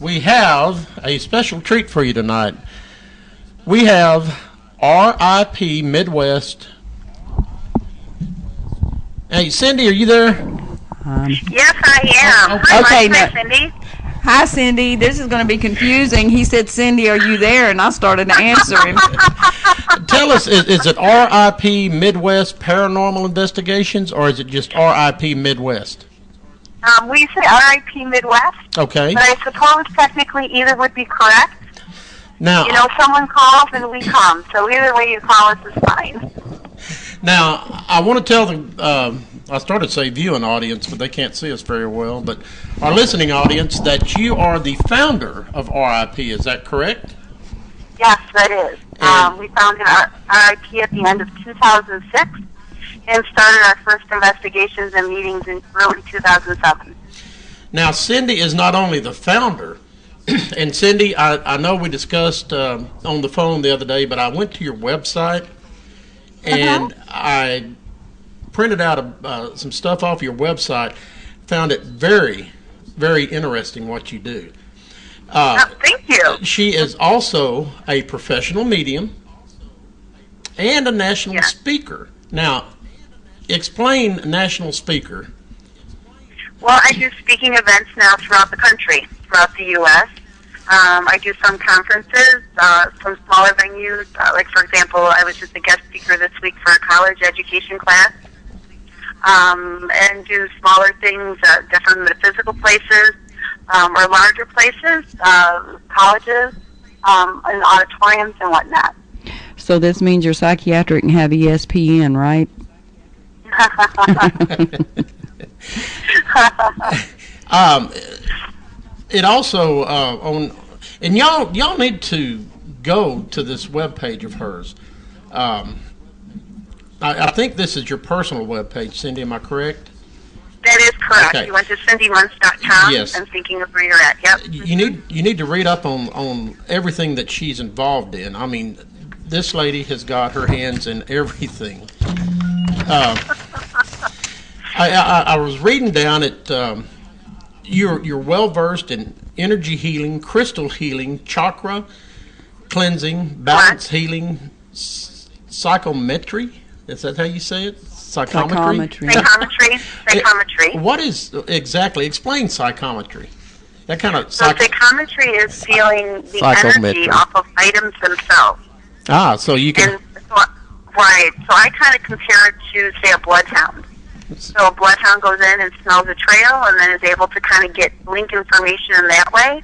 we have a special treat for you tonight. We have R.I.P. Midwest. Hey, Cindi, are you there? Yes, I am. Okay, Hi, Cindi. Hi, Cindi. This is going to be confusing. He said, Cindi, are you there? And I started answering. Tell us, is it R.I.P. Midwest Paranormal Investigations, or is it just R.I.P. Midwest? We say R.I.P. Midwest. Okay. But I suppose technically either would be correct. Now, someone calls and we come. So either way you call us is fine. Now, I want to tell I started to say viewing audience, but they can't see us very well, but our listening audience, that you are the founder of R.I.P. Is that correct? Yes, that is. We founded R.I.P. at the end of 2006 and started our first investigations and meetings in early 2007. Now, Cindi is not only the founder, and Cindi, I know we discussed on the phone the other day, but I went to your website and I printed out some stuff off your website, found it very, very interesting what you do. Thank you. She is also a professional medium and a national speaker. Now, explain national speaker. Well, I do speaking events now throughout the country, throughout the U.S. I do some conferences, some smaller venues. Like, for example, I was just a guest speaker this week for a college education class. And do smaller things, different metaphysical places, or larger places, colleges, and auditoriums and whatnot. So this means you're psychiatric and have ESPN, right? It also and y'all need to go to this webpage of hers. I think this is your personal webpage, Cindi. Am I correct? That is correct. Okay. You went to cindymuntz.com. Yes. I'm thinking of where you're at. Yep. You need to read up on everything that she's involved in. I mean, this lady has got her hands in everything. I was reading down at you're well versed in energy healing, crystal healing, chakra cleansing, balance healing, psychometry. Is that how you say it? Psychometry. Psychometry. What is exactly? Explain psychometry. That kind of psychometry is feeling the energy off of items themselves. So you can. Right. So I kind of compare it to, say, a bloodhound. So a bloodhound goes in and smells a trail, and then is able to kind of link information in that way.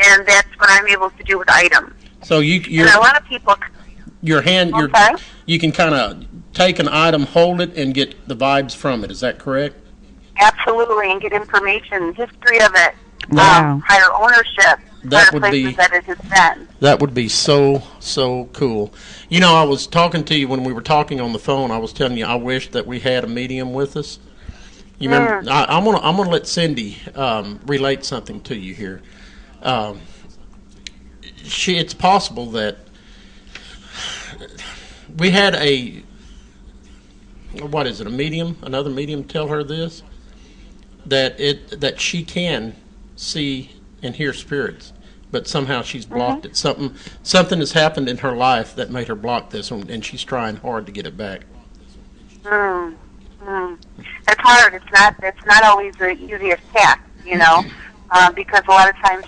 And that's what I'm able to do with items. So and a lot of people. You can kind of take an item, hold it, and get the vibes from it. Is that correct? Absolutely, and get information, history of it, wow. Higher ownership, that it has been. That would be so cool. You know, I was talking to you when we were talking on the phone. I was telling you I wish that we had a medium with us. You remember? I'm gonna let Cindi relate something to you here. It's possible that we had a medium, another medium tell her this, that she can see and hear spirits, but somehow she's blocked it. Something has happened in her life that made her block this, and she's trying hard to get it back. It's hard. It's not always the easiest task, because a lot of times,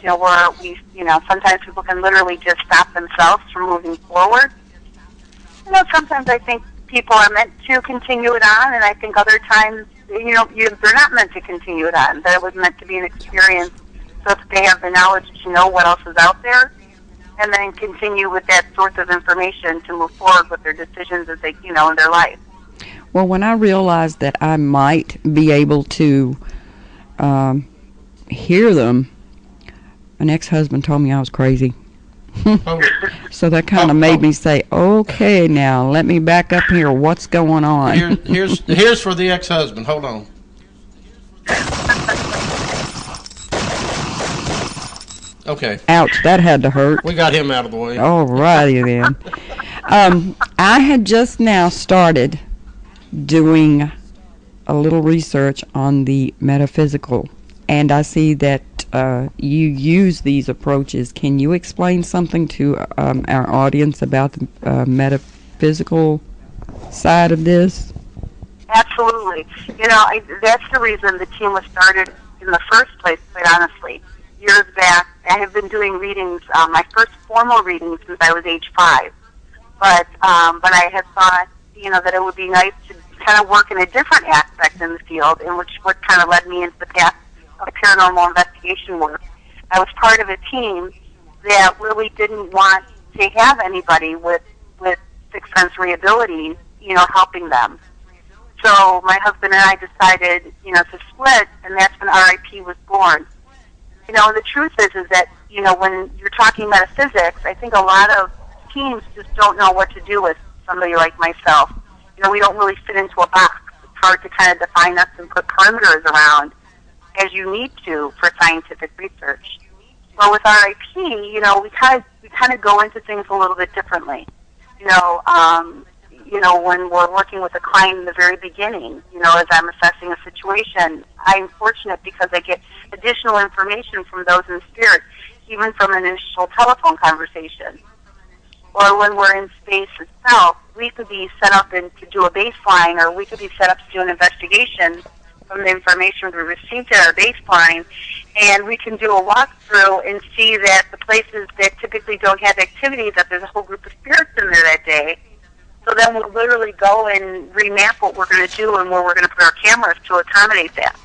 sometimes people can literally just stop themselves from moving forward. Sometimes I think people are meant to continue it on, and I think other times, they're not meant to continue it on. That it was meant to be an experience, so that they have the knowledge to know what else is out there, and then continue with that source of information to move forward with their decisions as they, in their life. Well, when I realized that I might be able to hear them, an ex-husband told me I was crazy. So that kind of made me say, okay, now let me back up here. What's going on? Here's for the ex-husband. Hold on. Okay. Ouch, that had to hurt. We got him out of the way. All righty then. I had just now started doing a little research on the metaphysical, and I see that you use these approaches. Can you explain something to our audience about the metaphysical side of this? Absolutely. That's the reason the team was started in the first place, quite honestly. Years back, I have been doing readings, my first formal readings since I was age 5. But I had thought, that it would be nice to kind of work in a different aspect in the field, in which what kind of led me into the path of paranormal investigation work. I was part of a team that really didn't want to have anybody with sixth sensory abilities, helping them. So my husband and I decided, to split, and that's when R.I.P. was born. And the truth is that, when you're talking metaphysics, I think a lot of teams just don't know what to do with somebody like myself. We don't really fit into a box. It's hard to kind of define us and put perimeters around as you need to for scientific research. Well, with R.I.P., we kind of go into things a little bit differently. When we're working with a client in the very beginning, as I'm assessing a situation, I'm fortunate because I get additional information from those in spirit, even from an initial telephone conversation. Or when we're in space itself, we could be set up to do a baseline, or we could be set up to do an investigation from the information we received at our baseline, and we can do a walkthrough and see that the places that typically don't have activity, that there's a whole group of spirits in there that day. So then we'll literally go and remap what we're going to do and where we're going to put our cameras to accommodate that.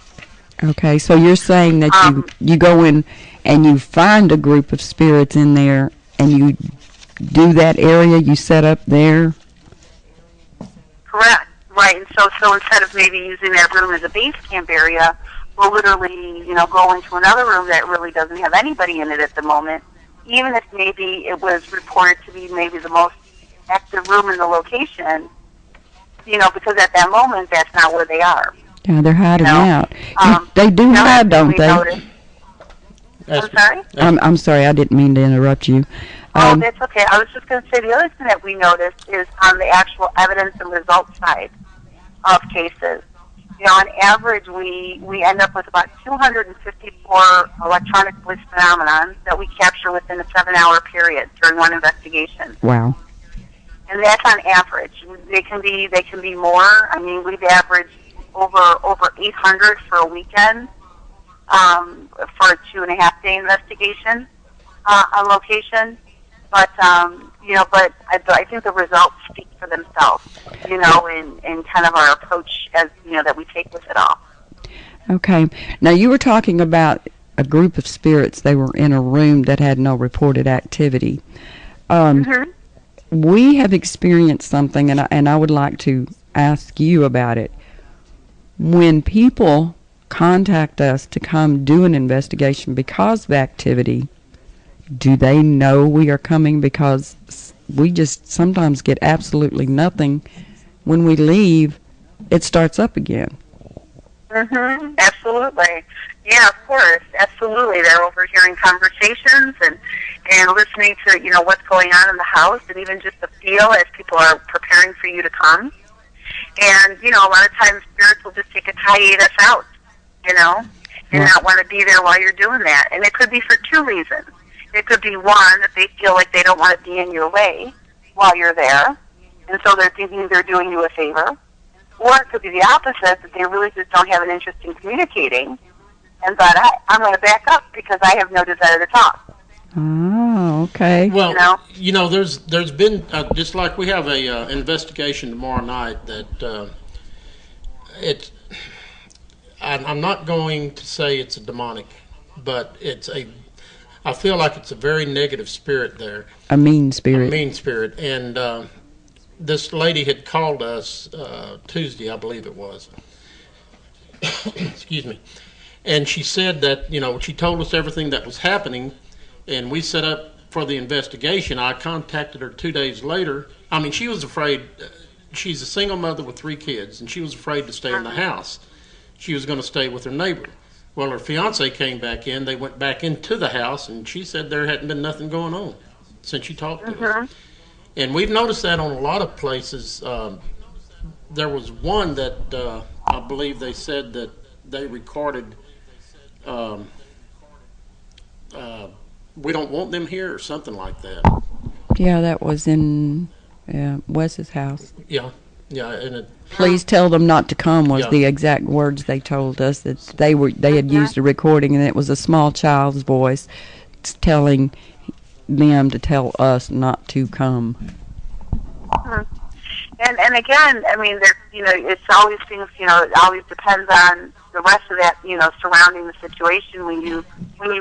Okay, so you're saying that you go in and you find a group of spirits in there, and you do that area, you set up there? Correct. Right. And so instead of maybe using that room as a base camp area, we'll literally, go into another room that really doesn't have anybody in it at the moment, even if maybe it was reported to be maybe the most active room in the location, because at that moment, that's not where they are. Yeah, they're hiding out. They do hide, don't they? I'm sorry? I'm sorry, I didn't mean to interrupt you. That's okay. I was just going to say the other thing that we noticed is on the actual evidence and results side of cases. On average, we end up with about 254 electronic voice phenomenon that we capture within a 7-hour period during one investigation. Wow. And that's on average. They can be more. I mean, we've averaged over 800 for a weekend for a 2.5-day investigation on location. But but I think the results speak for themselves. In kind of our approach as that we take with it all. Okay. Now you were talking about a group of spirits. They were in a room that had no reported activity. We have experienced something, and I would like to ask you about it. When people contact us to come do an investigation because of activity, do they know we are coming? Because we just sometimes get absolutely nothing. When we leave, it starts up again. Absolutely. Yeah, of course. Absolutely. They're overhearing conversations and listening to, what's going on in the house, and even just the feel as people are preparing for you to come. And, a lot of times spirits will just take a hiatus out, and not want to be there while you're doing that. And it could be for 2 reasons. It could be, one, that they feel like they don't want to be in your way while you're there, and so they're thinking they're doing you a favor. Or it could be the opposite, that they really just don't have an interest in communicating, and thought, I'm going to back up because I have no desire to talk. Oh, okay. Well, there's been, just like we have a investigation tomorrow night that I'm not going to say it's a demonic, but I feel like it's a very negative spirit there. A mean spirit. A mean spirit. And this lady had called us Tuesday, I believe it was. Excuse me. And she said that, she told us everything that was happening, and we set up for the investigation. I contacted her 2 days later. I mean, she was afraid. She's a single mother with 3 kids, and she was afraid to stay in the house. She was going to stay with her neighbor. Well, her fiance came back in. They went back into the house, and she said there hadn't been nothing going on since she talked to us. And we've noticed that on a lot of places. There was one that I believe they said that they recorded we don't want them here or something like that. Yeah, that was in Wes's house. Yeah, and it, Please tell them not to come was Yeah. the exact words they told us. That they had used a recording, and it was a small child's voice telling them to tell us not to come. And again, I mean, there, it's always things. It always depends on the rest of that. Surrounding the situation when you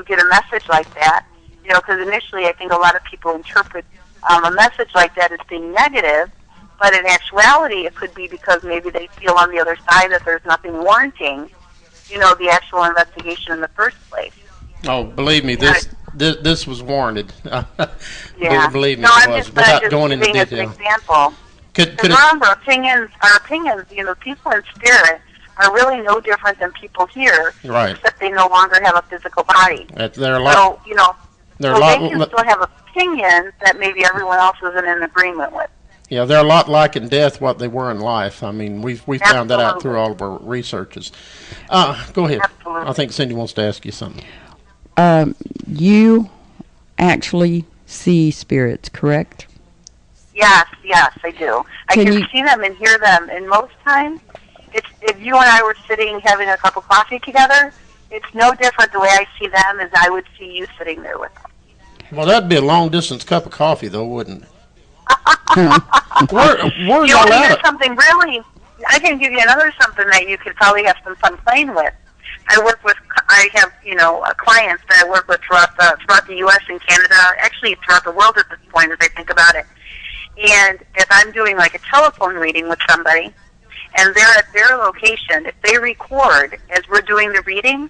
get a message like that. Because initially, I think a lot of people interpret a message like that as being negative, but in actuality, it could be because maybe they feel on the other side that there's nothing warranting, the actual investigation in the first place. oh, believe me, this was warranted. Yeah. Believe me, No, it I'm was. just Without going into giving as an detail. example. Could Because remember, our opinions, people in spirit are really no different than people here, right. except they no longer have a physical body. There are a lot. So, There are so a they can lot. still have opinions that maybe everyone else isn't in agreement with. Yeah, they're a lot like in death what they were in life. I mean, we found that out Absolutely. through all of our researches. Go ahead. Absolutely. I think Cindy wants to ask you something. You actually see spirits, correct? Yes, I do. I Can can you- see them and hear them, and most times, if you and I were sitting having a cup of coffee together, it's no different the way I see them as I would see you sitting there with them. Well, that'd be a long distance cup of coffee, though, wouldn't it? Where You y'all want to hear at? something really? I can give you another something that you could probably have some fun playing with. I have clients that I work with throughout the U.S. and Canada, actually throughout the world at this point, as I think about it. And if I'm doing like a telephone reading with somebody, and they're at their location, if they record as we're doing the reading,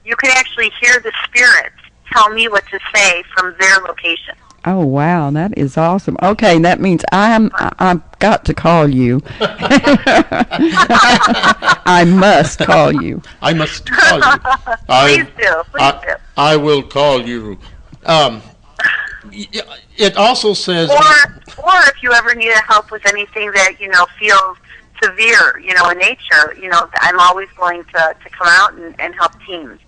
you can actually hear the spirits tell me what to say from their location. Oh wow, that is awesome. Okay, that means I've got to call you. I must call you. I must call you. Please do. I will call you. It also says. Or if you ever need help with anything that feels severe, in nature, I'm always going to come out and help teams.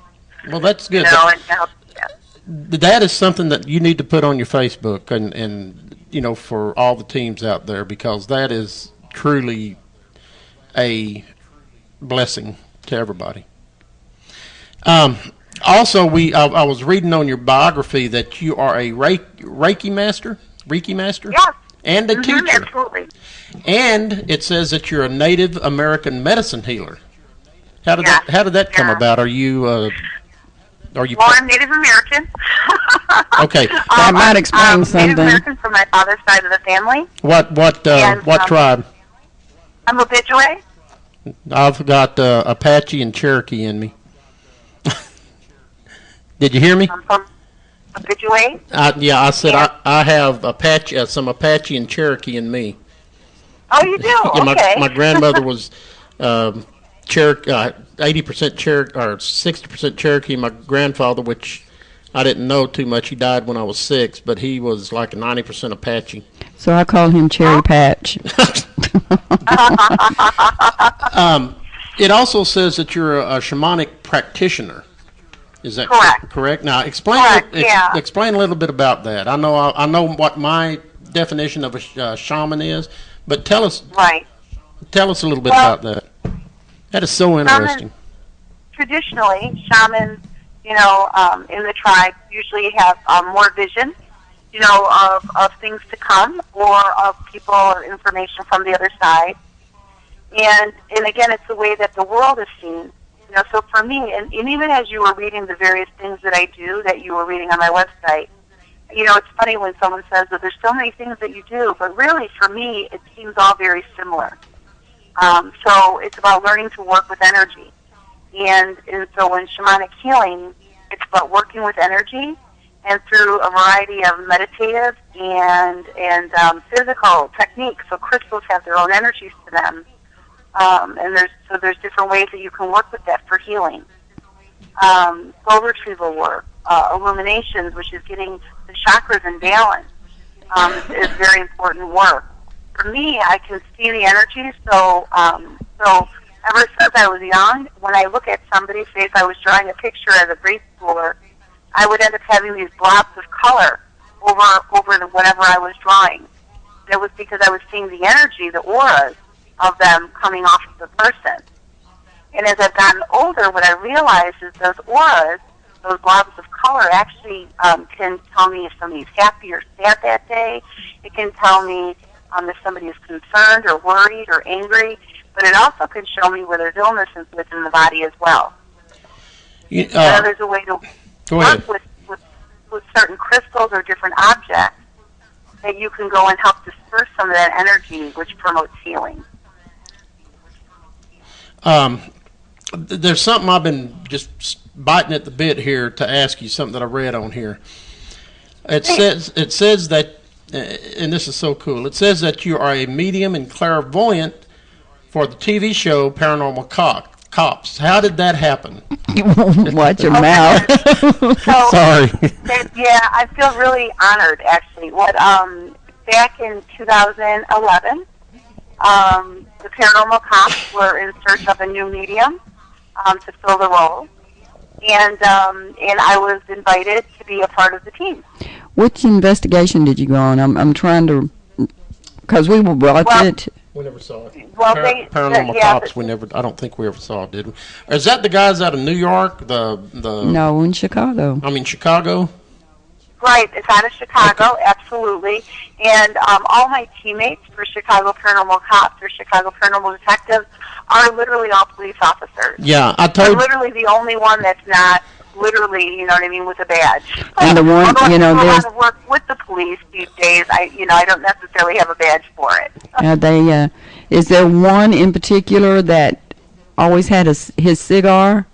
Well, that's good. And help. Yeah. That is something that you need to put on your Facebook and for all the teams out there, because that is truly a blessing to everybody. Also, I was reading on your biography that you are a Reiki master, Yes. and a teacher. Absolutely. And it says that you're a Native American medicine healer. How did that come Yeah. about? Are you Well, I'm Native American. okay? That might explain something. Native American from my father's side of the family. What tribe? I'm Ojibwe. I've got Apache and Cherokee in me. Did you hear me? I'm from Ojibwe. I said Yeah. I have some Apache and Cherokee in me. Oh, you do? Yeah, Okay. my grandmother was Cherokee, 80% Cherokee or 60% Cherokee. My grandfather, which I didn't know too much, he died when I was 6, but he was like a 90% Apache. So I call him Cherry Patch. It also says that you're a shamanic practitioner. Is that correct? Now, explain a little bit about that. I know what my definition of a shaman is, but tell us a little bit about that. That is so interesting. Traditionally, shamans, in the tribe usually have more vision, of things to come, or of people or information from the other side. And again, it's the way that the world is seen. So for me, and even as you were reading the various things that I do, that you were reading on my website, it's funny when someone says that there's so many things that you do, but really for me, it seems all very similar. So it's about learning to work with energy. And so when shamanic healing, it's about working with energy, and through a variety of meditative and physical techniques. So crystals have their own energies to them. And there's different ways that you can work with that for healing. Soul retrieval work, illuminations, which is getting the chakras in balance, is very important work. For me, I can see the energy. So ever since I was young, when I look at somebody, say if I was drawing a picture as a grade schooler, I would end up having these blobs of color over the whatever I was drawing. It was because I was seeing the energy, the auras of them coming off of the person. And as I've gotten older, what I realized is those auras, those blobs of color, actually can tell me if somebody's happy or sad that day. It can tell me if somebody is concerned or worried or angry. But it also can show me where there's illness within the body as well. There's a way to work with certain crystals or different objects that you can go and help disperse some of that energy, which promotes healing. There's something I've been just biting at the bit here to ask you, something that I read on here. It says that, and this is so cool, it says that you are a medium and clairvoyant for the TV show Paranormal Cops. How did that happen? Watch your mouth. Sorry. Yeah, I feel really honored, actually. Back in 2011, the Paranormal Cops were in search of a new medium to fill the role, and I was invited to be a part of the team. Which investigation did you go on? I'm trying to, because we will watch it. We never saw it. Well, Paranormal Cops. We never. I don't think we ever saw it, did we? Is that the guys out of New York? No, in Chicago. I mean Chicago. Right, it's out of Chicago, absolutely. And all my teammates for Chicago Paranormal Cops or Chicago Paranormal Detectives are literally all police officers. Yeah, I'm literally the only one that's not literally, you know what I mean, with a badge. And the one, although I do a lot of work with the police these days, I don't necessarily have a badge for it. Is there one in particular that always had his cigar?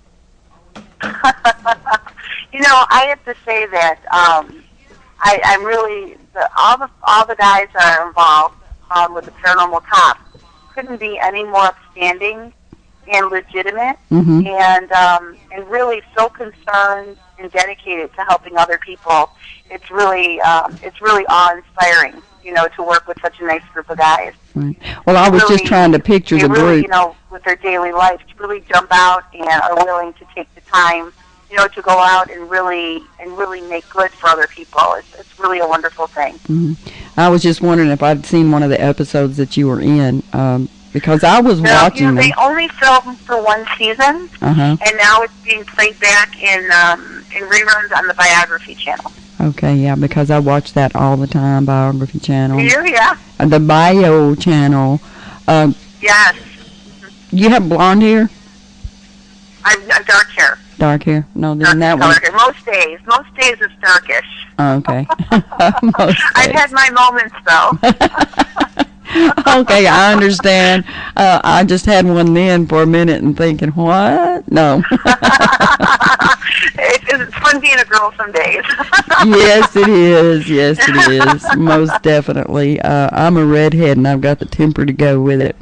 I have to say that I'm really all the guys that are involved with the Paranormal Cops couldn't be any more upstanding and legitimate, and really so concerned and dedicated to helping other people. It's really awe-inspiring, to work with such a nice group of guys. Right. Well, I was just trying to picture the really, group. With their daily life, to really jump out and are willing to take the time, to go out and really make good for other people. It's really a wonderful thing. Mm-hmm. I was just wondering if I'd seen one of the episodes that you were in, because I was watching them. They only filmed for one season, and now it's being played back in reruns on the Biography channel. Okay, yeah, because I watch that all the time, Biography channel. Yeah. The Bio channel. Yes. You have blonde hair? I'm dark hair. Dark hair? No, then that one. Hair. Most days it's darkish. Okay. I've had my moments though. Okay, I understand. I just had one then for a minute and thinking, what? No. It's fun being a girl some days. Yes, it is. Yes, it is. Most definitely. I'm a redhead and I've got the temper to go with it.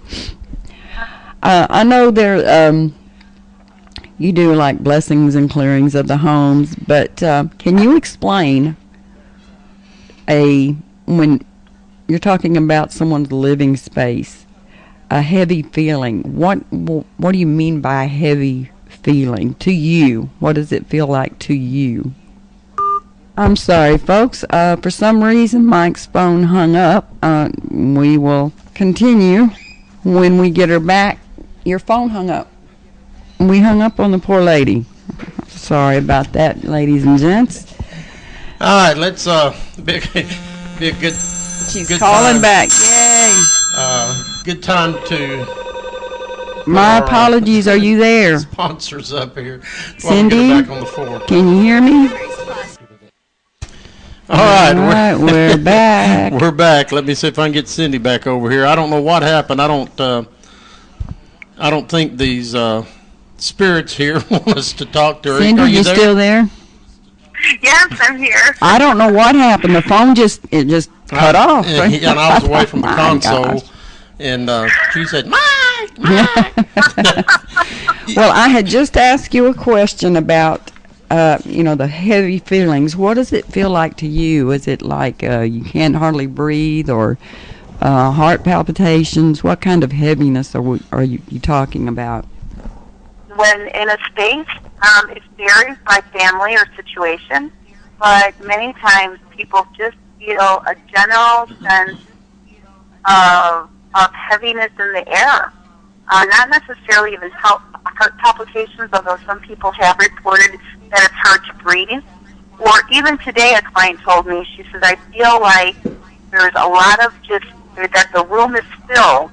I know you do like blessings and clearings of the homes, but can you explain when you're talking about someone's living space, a heavy feeling? What do you mean by a heavy feeling to you? What does it feel like to you? I'm sorry, folks. For some reason, Mike's phone hung up. We will continue when we get her back. Your phone hung up. We hung up on the poor lady. Sorry about that, ladies and gents. All right, let's be a good. She's good calling time. back. Yay! Good time to. My apologies. Are you there? Sponsors up here. Cindy, get her back on the floor. Can you hear me? All right, we're back. We're back. Let me see if I can get Cindy back over here. I don't know what happened. I don't think these spirits here want us to talk to her. Cindy, are you there? Still there? Yes, I'm here. I don't know what happened. The phone just cut off. And I was away from the console, gosh. and she said, "Mike, Mike." Well, I had just asked you a question about, the heavy feelings. What does it feel like to you? Is it like you can't hardly breathe, or heart palpitations? What kind of heaviness are you talking about? The when in a space, it varies by family or situation, but many times people just feel a general sense of heaviness in the air. Not necessarily even heart palpitations, although some people have reported that it's hard to breathe. Or even today, a client told me, she says, I feel like there's a lot of that the room is filled,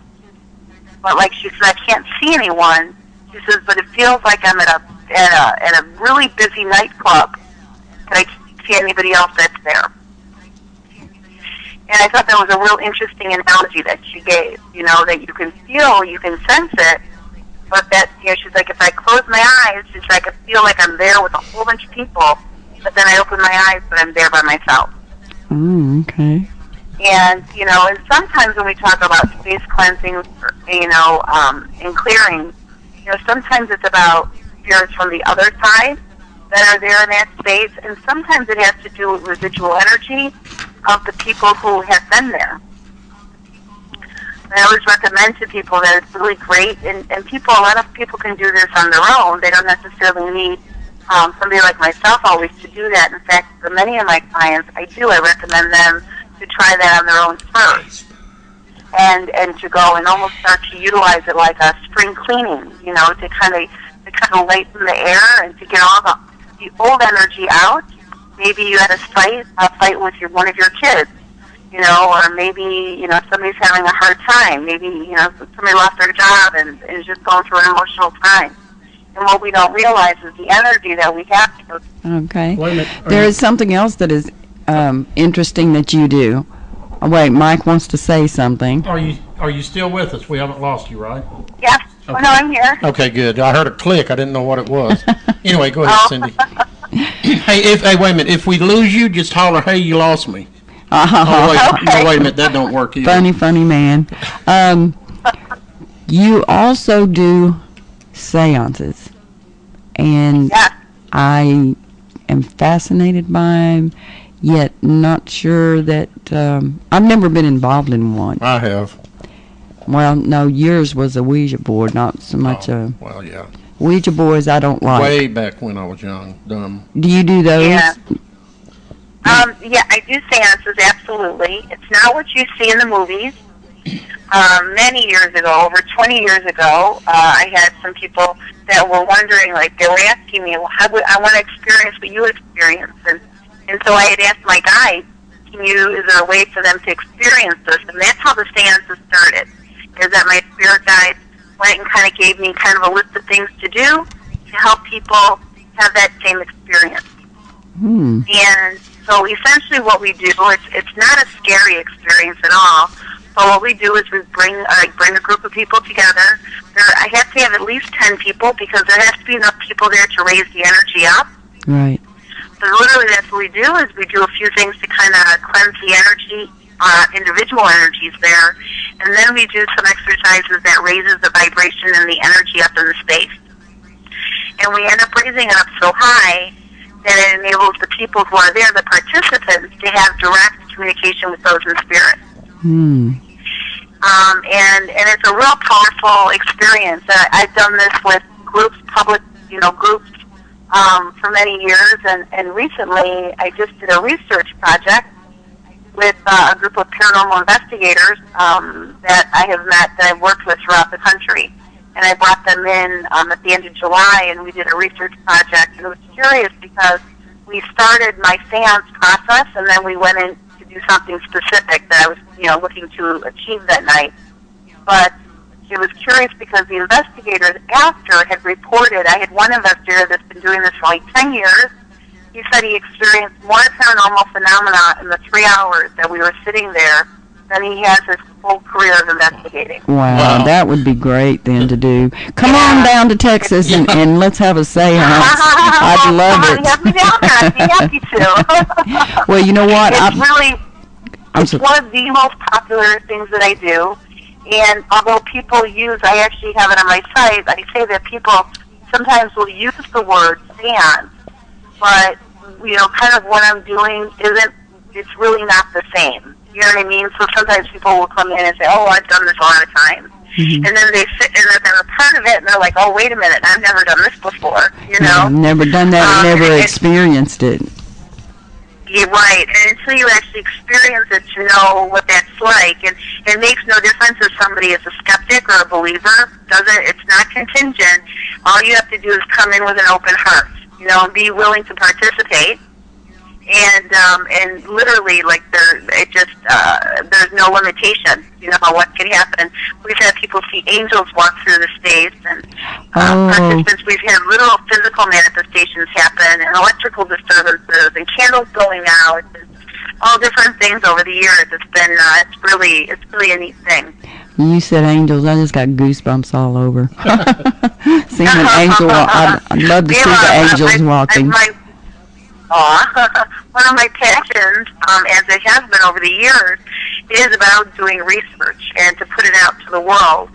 but like she said, I can't see anyone. She says, but it feels like I'm at a really busy nightclub, but I can't see anybody else that's there. And I thought that was a real interesting analogy that she gave, that you can feel, you can sense it, but that, she's like, if I close my eyes, she's like, I feel like I'm there with a whole bunch of people, but then I open my eyes, but I'm there by myself. Okay. And, and sometimes when we talk about space cleansing, and clearing, sometimes it's about spirits from the other side that are there in that space, and sometimes it has to do with residual energy of the people who have been there. I always recommend to people that it's really great, and a lot of people can do this on their own. They don't necessarily need somebody like myself always to do that. In fact, for many of my clients, I recommend them to try that on their own first, and to go and almost start to utilize it like a spring cleaning, to kind of lighten the air and to get all the old energy out. Maybe you had a fight with one of your kids, or maybe, somebody's having a hard time. Maybe, somebody lost their job and is just going through an emotional time. And what we don't realize is the energy that we have to go through. Okay. Wait a minute. There is something else that is interesting that you do. Oh, wait, Mike wants to say something. Are you still with us? We haven't lost you, right? Yes. Okay. Oh, no, I'm here. Okay, good. I heard a click. I didn't know what it was. Anyway, go ahead, Cindy. Hey, wait a minute. If we lose you, just holler, hey, you lost me. Oh, wait, okay. no, wait a minute. That don't work either. Funny man. You also do seances, and Yes. I am fascinated by them, yet not sure that I've never been involved in one. I have. Well, no, yours was a Ouija board, not so much a Well, yeah. Ouija boards. I don't like. Way back when I was young, dumb. Do you do those? Yeah. Yeah, I do seances, absolutely. It's not what you see in the movies. Many years ago, over 20 years ago, I had some people that were wondering, like, they were asking me, well, I want to experience what you experienced. And so I had asked my guide, is there a way for them to experience this? And that's how the seances started, is that my spirit guides went and kind of gave me kind of a list of things to do to help people have that same experience. And so essentially what we do, it's not a scary experience at all, but what we do is we bring a group of people together. I have to have at least 10 people because there has to be enough people there to raise the energy up. Right. So literally that's what we do, is we do a few things to kind of cleanse the energy, individual energies there, and then we do some exercises that raises the vibration and the energy up in the space. And we end up raising it up so high that it enables the people who are there, the participants, to have direct communication with those in spirit. And it's a real powerful experience. I've done this with groups, public, groups, for many years, and recently I just did a research project with a group of paranormal investigators that I have met, that I've worked with throughout the country. And I brought them in at the end of July, and we did a research project. And it was curious because we started my seance process, and then we went in to do something specific that I was, looking to achieve that night. But it was curious because the investigators after had reported, I had one investigator that's been doing this for like 10 years. He said he experienced more paranormal phenomena in the 3 hours that we were sitting there than he has his full career of investigating. Wow, that would be great then to do. Come on down to Texas and let's have a seance. I'd love it. Have me down there. I'd be happy to. Well, you know what? It's one of the most popular things that I do. And although people I actually have it on my site, I say that people sometimes will use the word seance, but, kind of what I'm doing it's really not the same. You know what I mean? So sometimes people will come in and say, oh, I've done this a lot of times. and then they sit and they're a part of it, and they're like, "Oh, wait a minute, I've never done this before," you know. Never done that, never experienced it. You're right, and until you actually experience it to know what that's like, and it makes no difference if somebody is a skeptic or a believer. It's not contingent. All you have to do is come in with an open heart, you know, and be willing to participate. And literally, like there's no limitation, you know, what can happen. We've had people see angels walk through the stage, and participants, we've had literal physical manifestations happen, and electrical disturbances, and candles going out, and all different things over the years. It's been, it's really a neat thing. You said angels, I just got goosebumps all over. Seeing an angel, I'd love to see the angels walking. One of my passions, as it has been over the years, is about doing research and to put it out to the world,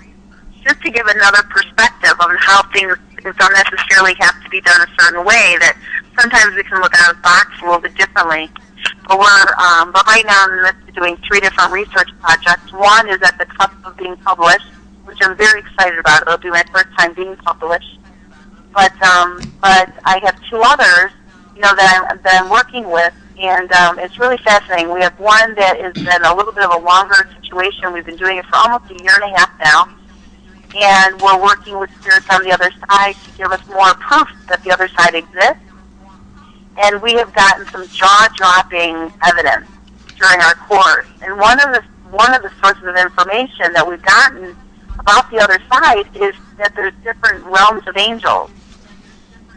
just to give another perspective on how things don't necessarily have to be done a certain way, that sometimes we can look out of the box a little bit differently. But but right now I'm in the midst of doing 3 different research projects. One is at the cusp of being published, which I'm very excited about. It'll be my first time being published. But I have 2 others, you know, that I'm working with, and it's really fascinating. We have one that has been a little bit of a longer situation. We've been doing it for almost a year and a half now, and we're working with spirits on the other side to give us more proof that the other side exists. And we have gotten some jaw-dropping evidence during our course. And one of the sources of information that we've gotten about the other side is that there's different realms of angels.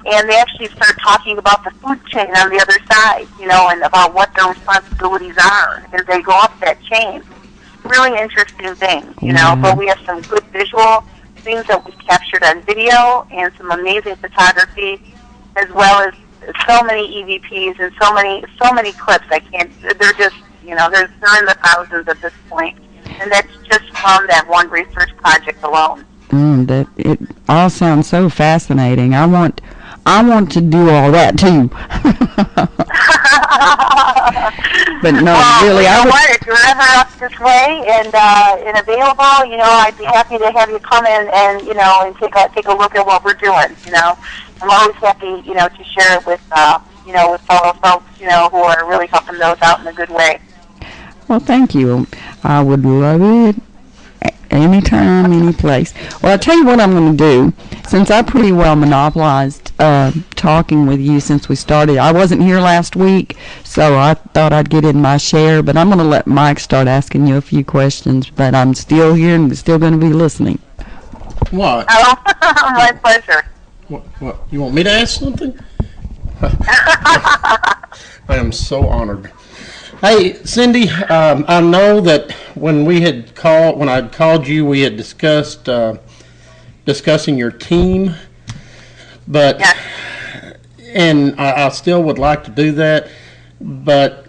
And they actually start talking about the food chain on the other side, you know, and about what their responsibilities are as they go up that chain. Really interesting things, you know, but we have some good visual things that we've captured on video and some amazing photography, as well as so many EVPs and so many clips. They're just, you know, they're in the thousands at this point. And that's just from that one research project alone. That it all sounds so fascinating. I want to do all that too. But no, really, if you're ever up this way and available, you know, I'd be happy to have you come in and you know, and take a look at what we're doing. You know, I'm always happy, you know, to share it with you know, with fellow folks, you know, who are really helping those out in a good way. Well, thank you. I would love it. Anytime, any place. Well, I'll tell you what I'm going to do. Since I pretty well monopolized talking with you since we started, I wasn't here last week, so I thought I'd get in my share, but I'm going to let Mike start asking you a few questions, but I'm still here and still going to be listening. What? Oh, my pleasure. What? You want me to ask something? I am so honored. Hey, Cindi, I know that when I called you, we had discussed discussing your team, but yes. And I still would like to do that, but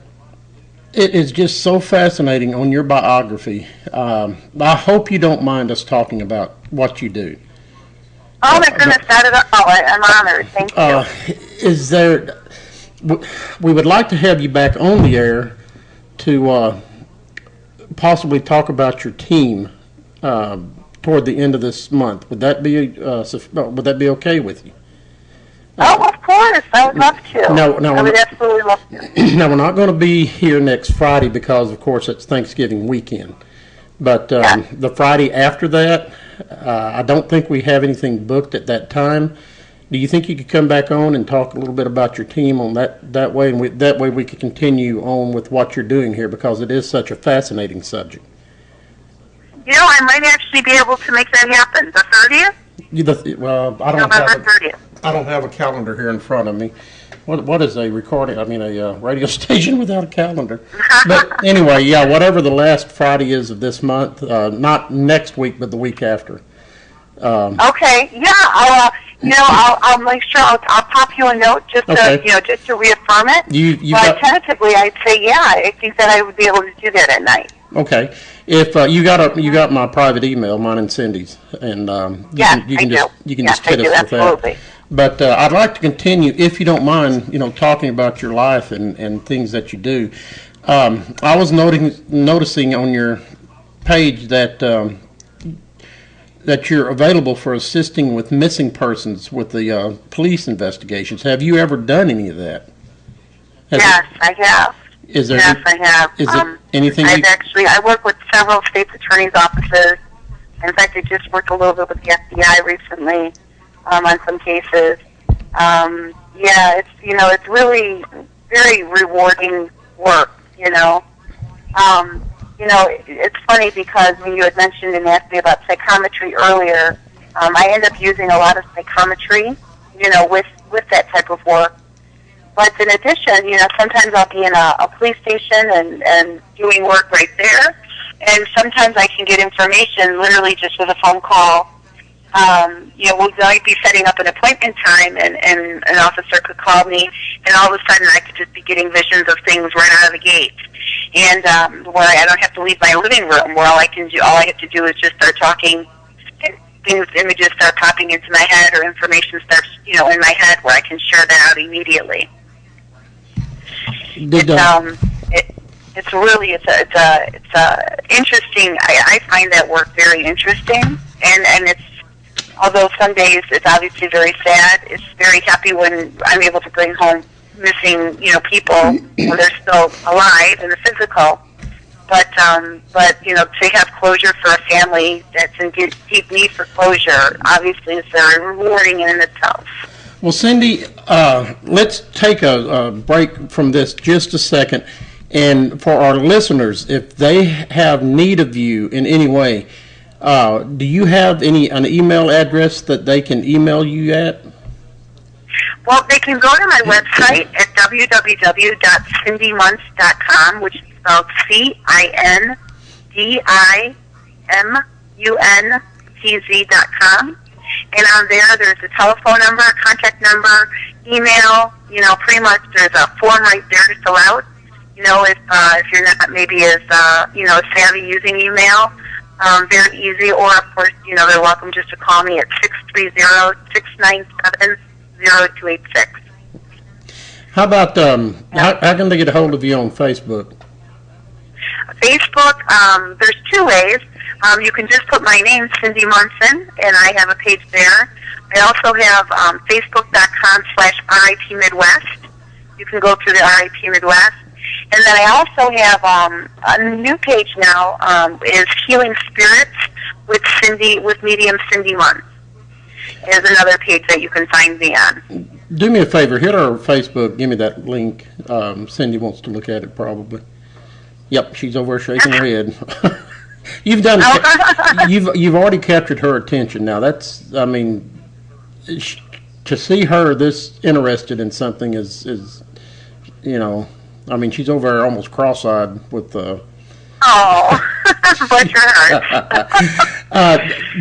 it is just so fascinating on your biography. I hope you don't mind us talking about what you do. Oh my goodness, not at all. I'm honored. Thank you. We would like to have you back on the air to possibly talk about your team toward the end of this month. Would that be okay with you? Oh, of course. I would love to. No, I would absolutely love to. Now, we're not going to be here next Friday because, of course, it's Thanksgiving weekend. But the Friday after that, I don't think we have anything booked at that time. Do you think you could come back on and talk a little bit about your team on that way, and that way we could continue on with what you're doing here, because it is such a fascinating subject? You know, I might actually be able to make that happen. The 30th? I don't have a calendar here in front of me. What is a recording? I mean, a radio station without a calendar. But anyway, yeah, whatever the last Friday is of this month, not next week, but the week after. Okay, yeah, I'll make sure I'll pop you a note just to reaffirm it. But tentatively, I'd say I think that I would be able to do that at night. Okay, if you got my private email, mine and Cindy's, and you can just hit us with that. But I'd like to continue, if you don't mind, talking about your life and things that you do. I was noticing on your page that that you're available for assisting with missing persons with the police investigations. Have you ever done any of that? Yes, I have. Is there? Yes, I have. Is there anything? I work with several state's attorney's offices. In fact, I just worked a little bit with the FBI recently on some cases. Yeah, it's really very rewarding work. It's funny because when you had mentioned and asked me about psychometry earlier, I end up using a lot of psychometry, with that type of work. But in addition, sometimes I'll be in a police station and doing work right there, and sometimes I can get information literally just with a phone call. We might be setting up an appointment time, and an officer could call me, and all of a sudden I could just be getting visions of things right out of the gate. And where I don't have to leave my living room, where all I have to do is just start talking. Images start popping into my head, or information starts, in my head, where I can share that out immediately. It's really interesting. I find that work very interesting, and it's, although some days it's obviously very sad, it's very happy when I'm able to bring home missing, people when they're still alive in the physical. But to have closure for a family that's in deep need for closure, obviously is very rewarding in itself. Well, Cindi, let's take a break from this just a second. And for our listeners, if they have need of you in any way, do you have an email address that they can email you at? Well, they can go to my website at www.cindimuntz.com, which is spelled CINDIMUNTZ.com. And on there's a telephone number, a contact number, email, pretty much there's a form right there to fill out. If you're not maybe as, savvy using email, very easy. Or, of course, they're welcome just to call me at 630-697-0286. How about, how can they get a hold of you on Facebook? Facebook, there's two ways. You can just put my name, Cindi Muntz, and I have a page there. I also have Facebook.com/RIP Midwest. You can go through the RIP Midwest. And then I also have a new page now, is Healing Spirits with medium Cindi Muntz. There's another page that you can find me on. Do me a favor, hit our Facebook, give me that link. Cindi wants to look at it probably. Yep, she's over shaking her head. You've already captured her attention. Now that's, to see her this interested in something is she's over there almost cross-eyed with the. Oh, bless your heart.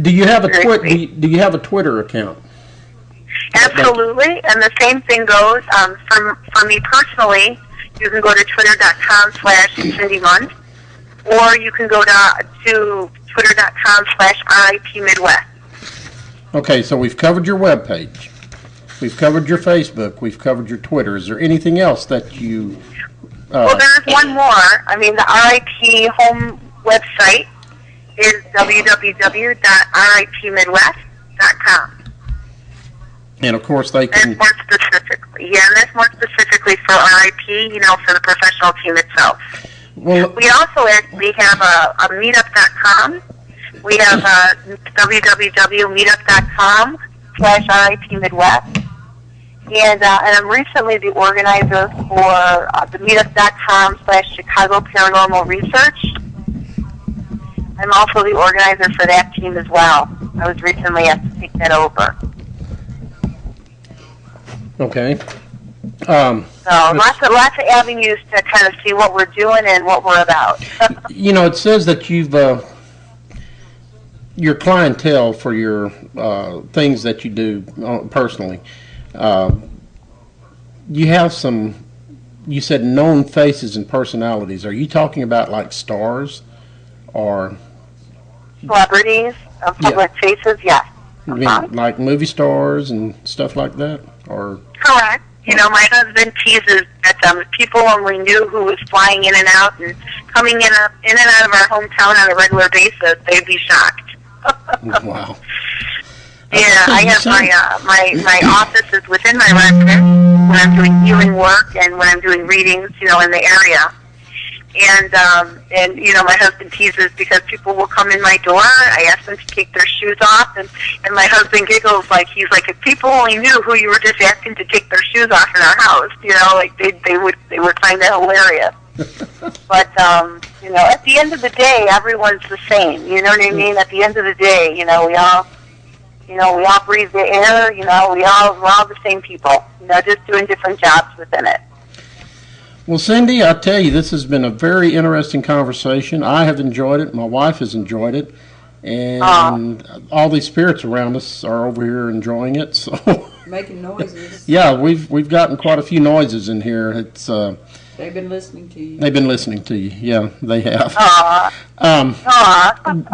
Do you have a Do you have a Twitter account? Absolutely, and the same thing goes for me personally. You can go to twitter.com/Cindi Muntz, or you can go to twitter.com/RIP Midwest. Okay, so we've covered your webpage, we've covered your Facebook, we've covered your Twitter. Is there anything else that you? Well, there's one more. The RIP home website is www.ripmidwest.com. And of course they can. And more specifically, that's more specifically for RIP, for the professional team itself. Well, we also actually have a meetup.com. We have www.meetup.com/RIP Midwest. And I'm recently the organizer for the meetup.com/Chicago Paranormal Research. I'm also the organizer for that team as well. I was recently asked to take that over. Okay. So lots of avenues to kind of see what we're doing and what we're about. It says that your clientele for your things that you do personally. You have some, you said known faces and personalities. Are you talking about like stars or celebrities, public faces? Yes. You mean like movie stars and stuff like that, or? Correct. My husband teases that people only knew who was flying in and out and coming in and out of our hometown on a regular basis, they'd be shocked. Wow. Yeah, I have my office is within my residence when I'm doing healing work and when I'm doing readings, in the area. And my husband teases because people will come in my door. I ask them to take their shoes off, and my husband giggles he's like, if people only knew who you were just asking to take their shoes off in our house, they would find that hilarious. But at the end of the day, everyone's the same. You know what I mean? At the end of the day, we all breathe the air. We're all the same people. Just doing different jobs within it. Well, Cindi, I tell you, this has been a very interesting conversation. I have enjoyed it. My wife has enjoyed it. And all these spirits around us are over here enjoying it. So Making noises. Yeah, we've gotten quite a few noises in here. It's They've been listening to you. They've been listening to you. Yeah, they have.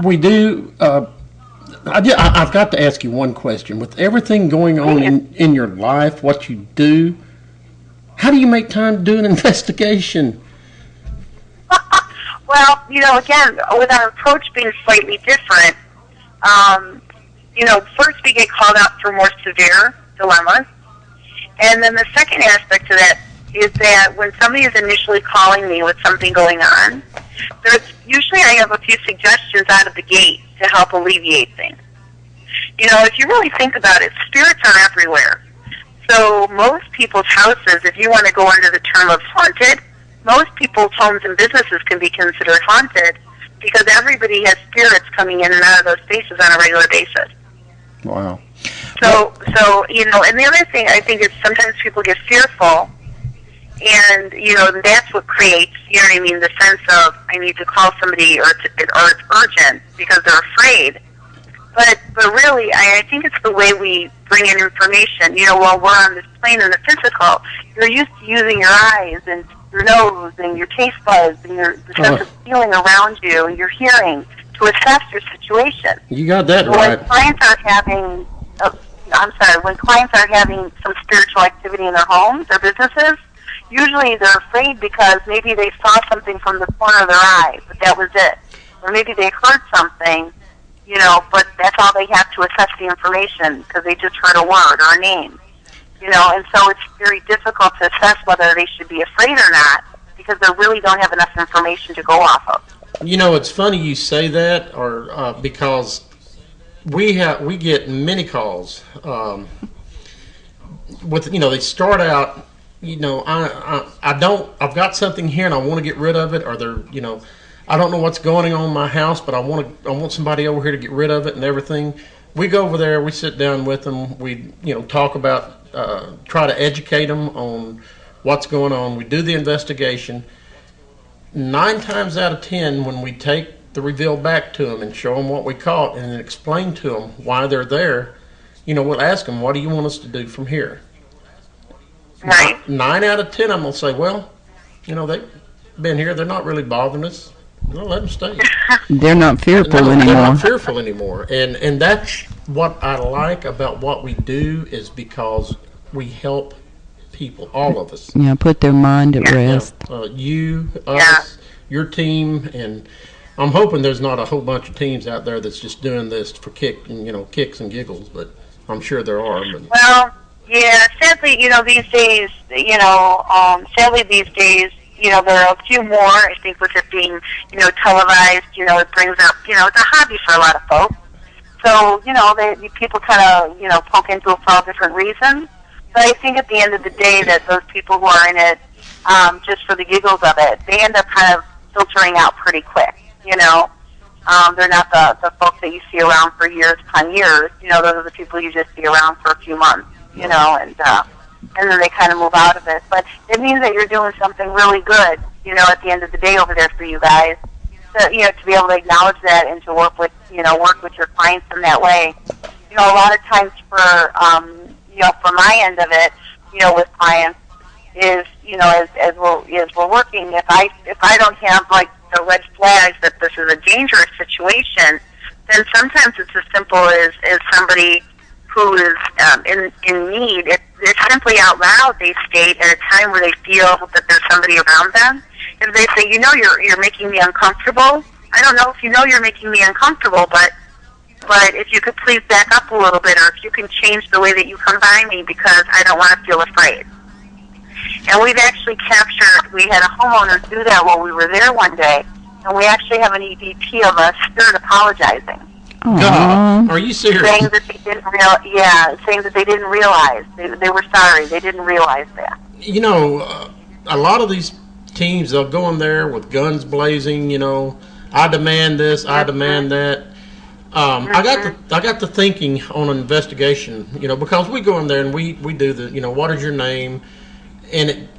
We do. I've got to ask you one question. With everything going on in your life, what you do, how do you make time to do an investigation? Well, again, with our approach being slightly different, first we get called out for more severe dilemmas. And then the second aspect to that is that when somebody is initially calling me with something going on, usually I have a few suggestions out of the gate to help alleviate things. If you really think about it, spirits are everywhere. So most people's houses, if you want to go under the term of haunted, most people's homes and businesses can be considered haunted because everybody has spirits coming in and out of those spaces on a regular basis. Wow. So and the other thing I think is sometimes people get fearful, and that's what creates, the sense of I need to call somebody or it's urgent because they're afraid. But really, I think it's the way we bring in information. While we're on this plane in the physical, you're used to using your eyes and your nose and your taste buds and the sense of feeling around you and your hearing to assess your situation. You got that right. When clients are having, when clients are having some spiritual activity in their homes or businesses, usually they're afraid because maybe they saw something from the corner of their eye, but that was it. Or maybe they heard something, but that's all they have to assess the information because they just heard a word or a name. And so it's very difficult to assess whether they should be afraid or not because they really don't have enough information to go off of. It's funny you say that, or because we get many calls with they start out I've got something here and I want to get rid of it, or I don't know what's going on in my house, but I want somebody over here to get rid of it and everything. We go over there, we sit down with them, we talk about try to educate them on what's going on. We do the investigation. 9 times out of 10, when we take the reveal back to them and show them what we caught and then explain to them why they're there, we'll ask them, what do you want us to do from here? Right. 9 out of 10, I'm going to say, well, they've been here. They're not really bothering us. We'll let them stay. They're not fearful anymore. They're not fearful anymore. And that's what I like about what we do, is because we help people, all of us. Yeah, put their mind at rest. You, us, your team, and I'm hoping there's not a whole bunch of teams out there that's just doing this for kicks and giggles, but I'm sure there are. But. Well, yeah, sadly, these days, there are a few more. I think with it being, televised, it brings up, it's a hobby for a lot of folks. So, people kind of, poke into it for all different reasons. But I think at the end of the day that those people who are in it just for the giggles of it, they end up kind of filtering out pretty quick, They're not the folks that you see around for years upon years. Those are the people you just see around for a few months, and then they kind of move out of it. But it means that you're doing something really good, at the end of the day over there for you guys. To be able to acknowledge that and to work with your clients in that way. A lot of times for my end of it, with clients is, as we're working, if I don't have like the red flags that this is a dangerous situation, then sometimes it's as simple as somebody who is in need. They're simply out loud, they state at a time where they feel that there's somebody around them. If they say, you're making me uncomfortable. I don't know if you're making me uncomfortable, but but if you could please back up a little bit, or if you can change the way that you come by me, because I don't want to feel afraid. And we've actually captured, we had a homeowner do that while we were there one day, and we actually have an EVP of a spirit apologizing. God, are you serious? Saying that they didn't saying that they didn't realize. They were sorry. They didn't realize that. You know, a lot of these teams, they'll go in there with guns blazing, you know, I demand this, I demand that. I got to thinking on an investigation, you know, because we go in there and we do the, you know, what is your name? And it,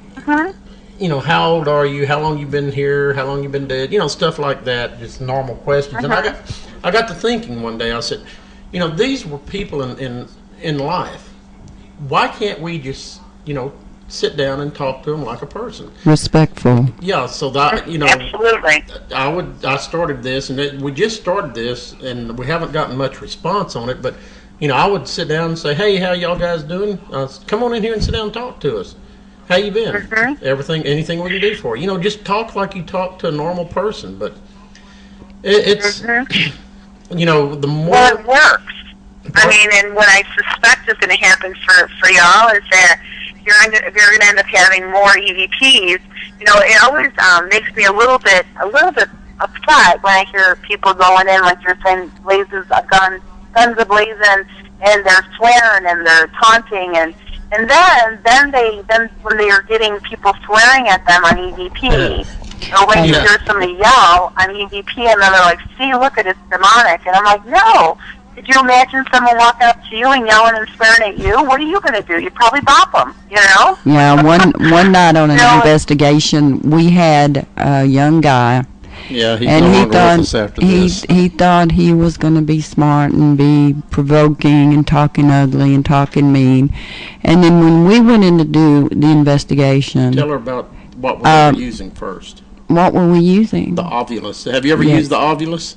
you know, how old are you? How long you been here? How long you been dead? You know, stuff like that, just normal questions. And I got to thinking one day. I said, you know, these were people in life. Why can't we just, you know, sit down and talk to them like a person? Respectful. Yeah. So that, you know, absolutely. I started this, and we just started this, and we haven't gotten much response on it. But, you know, I would sit down and say, hey, how y'all guys doing? Come on in here and sit down and talk to us. How you been? Everything, anything we can do for you. You know, just talk like you talk to a normal person. But it's, you know, the more... Well, it works. I mean, and what I suspect is going to happen for y'all is that you're going to end up having more EVPs. You know, it always makes me a little bit upset when I hear people going in, like you're saying, blazes a guns ablazing, and they're swearing and they're taunting, and then when they are getting people swearing at them on EVP, or when you hear somebody yell on EVP, and then they're like, see, look at it, it's demonic. And I'm like, no. Could you imagine someone walking up to you and yelling and swearing at you? What are you going to do? You'd probably bop them, you know? Yeah, one night on an investigation, we had a young guy. Yeah, he's no longer with us after this. He thought he was going to be smart and be provoking and talking ugly and talking mean. And then when we went in to do the investigation... Tell her about what we were using first. What were we using? The Ovilus. Have you ever used the Ovilus?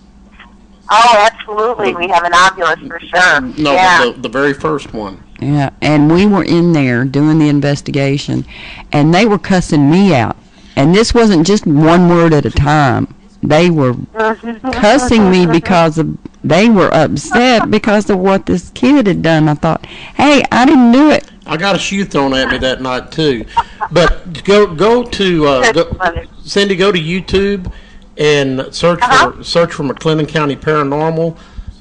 Oh, absolutely. We have an Ovilus for sure. No, yeah. the very first one. Yeah, and we were in there doing the investigation, and they were cussing me out. And this wasn't just one word at a time. They were cussing me because they were upset because of what this kid had done. I thought, hey, I didn't do it. I got a shoe thrown at me that night too. But go to Cindy, go to YouTube and search for McLennan County Paranormal.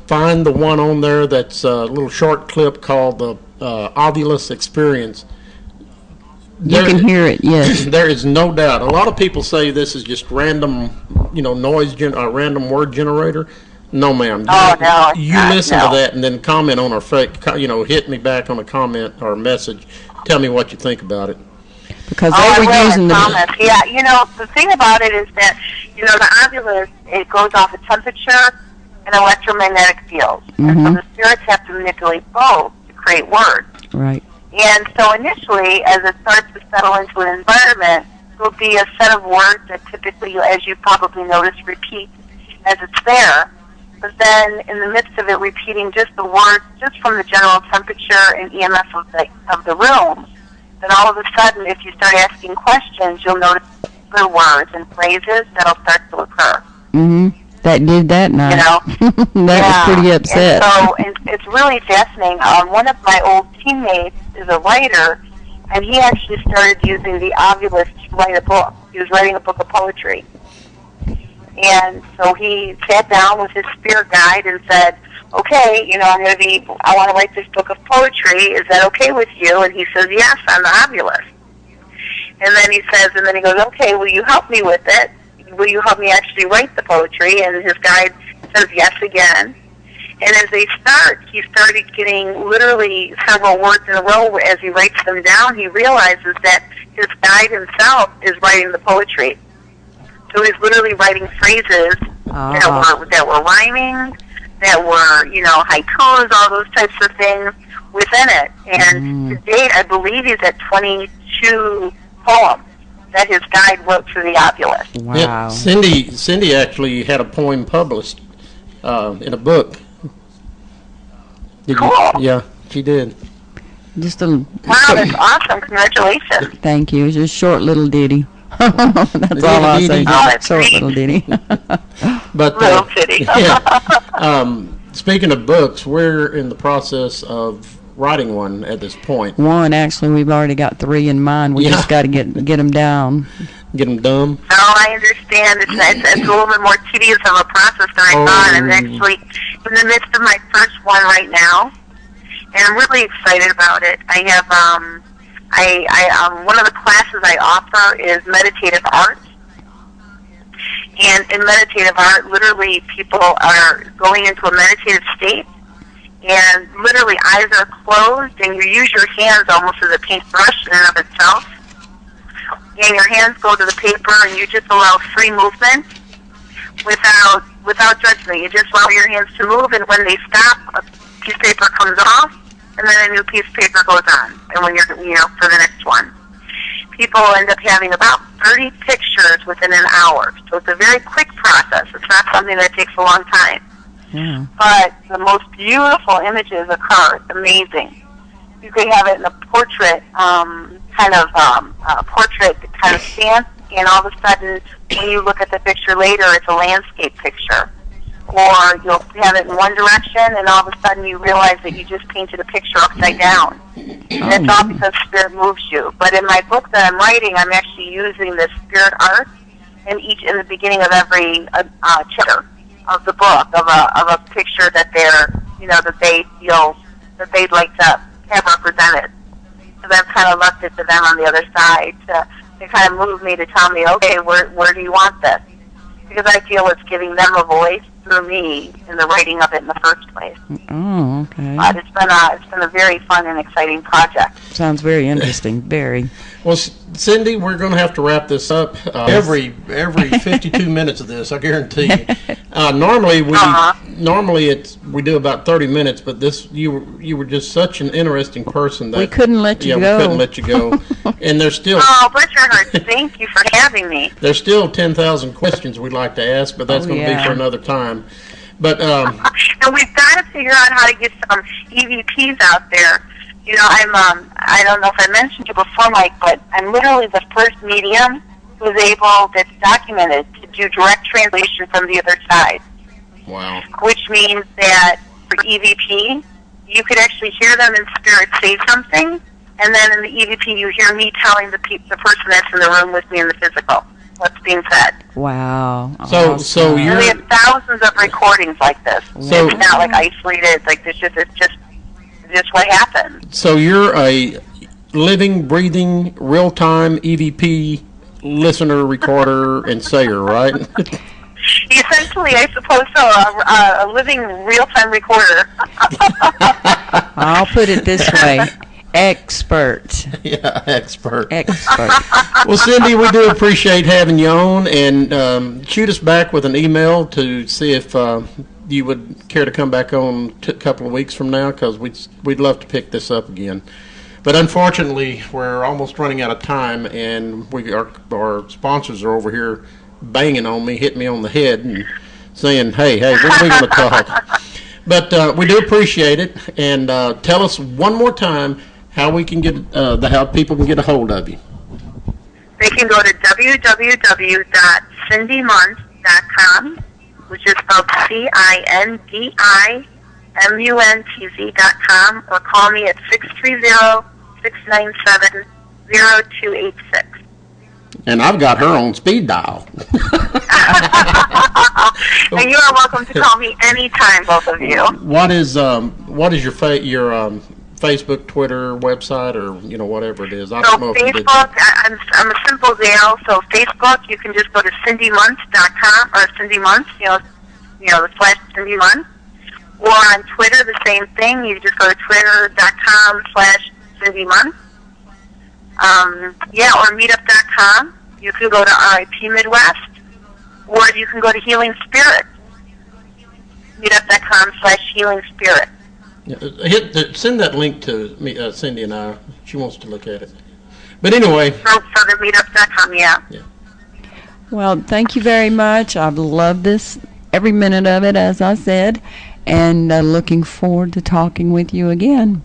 Find the one on there that's a little short clip called the Ovilus Experience. You can hear it, yes. There is no doubt. A lot of people say this is just random, you know, random word generator. No, ma'am. You listen to that and then comment on our you know, hit me back on a comment or a message. Tell me what you think about it. Because they were using the... Yeah, you know, the thing about it is that, you know, the Ovilus, it goes off a temperature and electromagnetic fields. And so the spirits have to manipulate both to create words. Right. And so initially, as it starts to settle into an environment, there'll be a set of words that typically, as you probably noticed, repeat as it's there. But then in the midst of it repeating just the words, just from the general temperature and EMF of the room, then all of a sudden, if you start asking questions, you'll notice the words and phrases that'll start to occur. That did that night. You know? That was pretty upset. And so it's really fascinating. One of my old teammates is a writer, and he actually started using the Ovilus to write a book. He was writing a book of poetry. And so he sat down with his spirit guide and said, okay, you know, I want to write this book of poetry. Is that okay with you? And he says, yes, on the Ovilus. And then he says, and then he goes, okay, will you help me with it? Will you help me actually write the poetry? And his guide says yes again. And as they start, he started getting literally several words in a row. As he writes them down, he realizes that his guide himself is writing the poetry. So he's literally writing phrases that were rhyming, that were, you know, haikus, all those types of things within it. And to date, I believe he's at 22 poems that his guide wrote for the Ovilus. Wow. Yeah, Cindy actually had a poem published in a book. Cool. Yeah, she did. Just a wow, that's awesome. Congratulations. Thank you. It's just a short little ditty. That's all I'll say. Oh, that's short great. little ditty. But little ditty. yeah, speaking of books, we're in the process of writing one at this point. One, actually, we've already got 3 in mind. We just got to get them down. Get them done. Oh, I understand. It's a little bit more tedious of a process than I thought. I'm actually in the midst of my first one right now, and I'm really excited about it. I have one of the classes I offer is meditative art. And in meditative art, literally people are going into a meditative state, and literally eyes are closed, and you use your hands almost as a paintbrush in and of itself. And your hands go to the paper, and you just allow free movement without judgment. You just allow your hands to move, and when they stop, a piece of paper comes off, and then a new piece of paper goes on. And when you're, for the next one. People end up having about 30 pictures within an hour. So it's a very quick process. It's not something that takes a long time. Yeah. But the most beautiful images occur. It's amazing. You could have it in a portrait, portrait kind of stance, and all of a sudden, when you look at the picture later, it's a landscape picture. Or you'll have it in one direction, and all of a sudden you realize that you just painted a picture upside down. And it's all because spirit moves you. But in my book that I'm writing, I'm actually using the spirit art in the beginning of every chapter of the book of a picture that that they feel that they'd like to have represented. So I've kind of left it to them on the other side to kind of move me to tell me, okay, where do you want this? Because I feel it's giving them a voice through me in the writing of it in the first place. Oh, okay. But it's been a very fun and exciting project. Sounds very interesting. Very. Well, Cindi, we're going to have to wrap this up. Every 52 minutes of this, I guarantee you. Normally we do about 30 minutes, but you were just such an interesting person that we couldn't let you go. We couldn't let you go. And there's still bless your heart. Thank you for having me. There's still 10,000 questions we'd like to ask, but that's going to be for another time. But and we've got to figure out how to get some EVPs out there. I don't know if I mentioned you before, Mike, but I'm literally the first medium that's documented to do direct translation from the other side. Wow. Which means that for EVP, you could actually hear them in spirit say something, and then in the EVP you hear me telling the person that's in the room with me in the physical what's being said. Wow. So we have thousands of recordings like this. So it's not like isolated. Like it's just what happened. So you're a living, breathing, real-time EVP listener, recorder, and sayer, right? Essentially, I suppose so. A living, real-time recorder. I'll put it this way. Expert. Yeah, expert. Well, Cindi, we do appreciate having you on, and shoot us back with an email to see if you would care to come back on a couple of weeks from now, because we'd love to pick this up again. But unfortunately, we're almost running out of time, and our sponsors are over here banging on me, hitting me on the head, and saying, hey, when are we going to talk? But we do appreciate it, and tell us one more time how we can get how people can get a hold of you. They can go to www.cindimuntz.com, which is spelled CINDIMUNTZ.com, or call me at 630-697-0286. And I've got her on speed dial. And you are welcome to call me anytime, both of you. What is your Facebook, Twitter, website, or whatever it is? So Facebook, I'm a simple gal. So Facebook, you can just go to CindiMuntz.com or Cindi Muntz, the /Cindi Muntz. Or on Twitter, the same thing. You just go to twitter.com/Cindi Muntz. Or meetup.com. You can go to R.I.P. Midwest, or you can go to Healing Spirit. Meetup.com/Healing Spirit. Send that link to me, Cindi and I. She wants to look at it. But anyway. So the meetup.com, yeah. Well, thank you very much. I've loved this, every minute of it, as I said, and looking forward to talking with you again.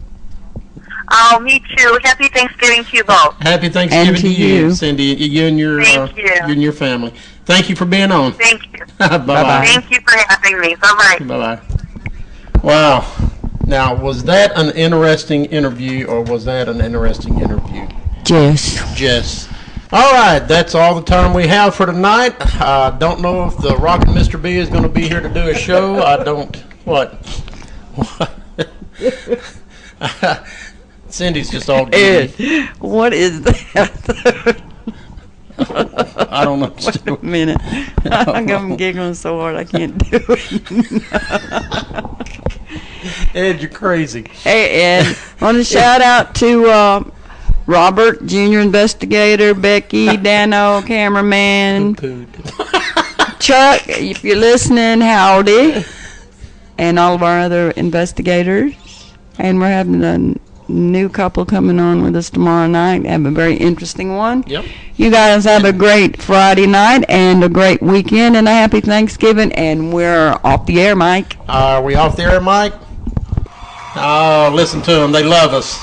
Oh, me too. Happy Thanksgiving to you both. Happy Thanksgiving and to you, Cindi. You and your you and your family. Thank you for being on. Thank you. Bye-bye. Thank you for having me. Bye-bye. Bye-bye. Wow. Now, was that an interesting interview, or was that an interesting interview? Jess. Jess. All right, that's all the time we have for tonight. I don't know if the Rockin' Mr. B is going to be here to do a show. I don't. What? Cindy's just all giddy. Ed, what is that? I don't know. Wait a minute. I'm giggling so hard I can't do it. Ed, you're crazy. Hey, Ed, I want to shout out to Robert, Junior Investigator, Becky, Dano, Cameraman, Chuck, if you're listening, howdy, and all of our other investigators. And we're having a new couple coming on with us tomorrow night. Have a very interesting one. Yep. You guys have a great Friday night and a great weekend and a happy Thanksgiving. And we're off the air, Mike. Are we off the air, Mike? Oh, listen to them. They love us.